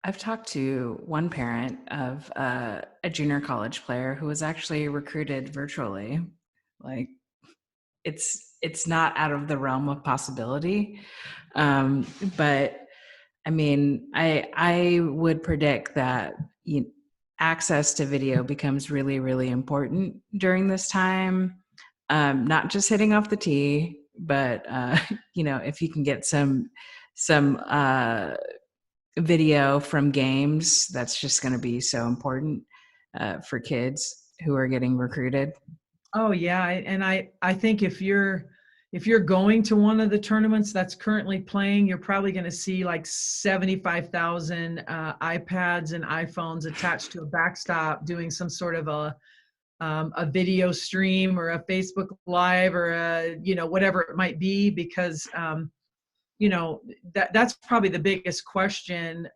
I've talked to one parent of a junior college player who was actually recruited virtually. Like it's not out of the realm of possibility. But I mean, I would predict that access to video becomes really, really important during this time. Not just hitting off the tee, but if you can get some video from games, that's just going to be so important for kids who are getting recruited. Oh yeah, and I think if you're going to one of the tournaments that's currently playing, you're probably going to see like 75,000 iPads and iPhones attached to a backstop doing some sort of a video stream or a Facebook Live or whatever it might be, because that's probably the biggest question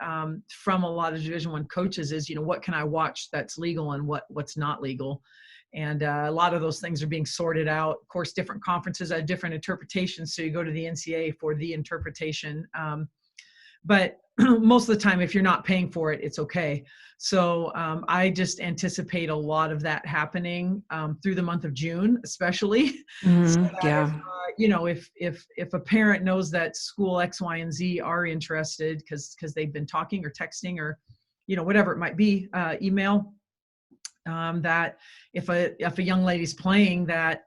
from a lot of Division I coaches is, what can I watch that's legal and what's not legal. And a lot of those things are being sorted out. Of course, different conferences have different interpretations, so you go to the NCAA for the interpretation. But most of the time, if you're not paying for it, it's okay. So I just anticipate a lot of that happening through the month of June, especially. So that Yeah. if a parent knows that school X, Y, and Z are interested because they've been talking or texting or whatever it might be, email, that if a young lady's playing, that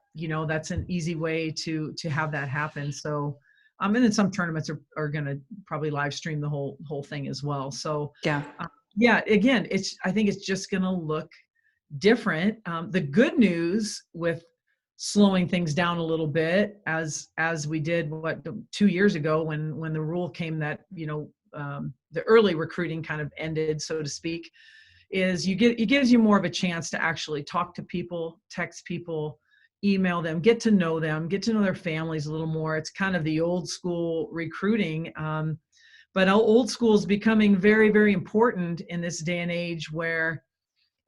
that's an easy way to have that happen. So and then some tournaments are going to probably live stream the whole thing as well. So Yeah. yeah, again, I think it's just going to look different. The good news with slowing things down a little bit, as we did 2 years ago when the rule came that the early recruiting kind of ended, so to speak, is it gives you more of a chance to actually talk to people, text people, email them, get to know their families a little more. It's kind of the old school recruiting. But old school is becoming very, very important in this day and age where,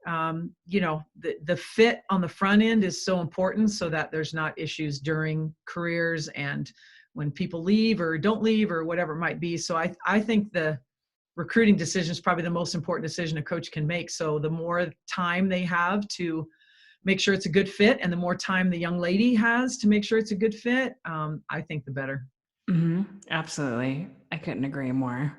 the fit on the front end is so important so that there's not issues during careers and when people leave or don't leave or whatever it might be. So I think the recruiting decision is probably the most important decision a coach can make. So the more time they have to make sure it's a good fit, and the more time the young lady has to make sure it's a good fit, I think the better. Absolutely. I couldn't agree more.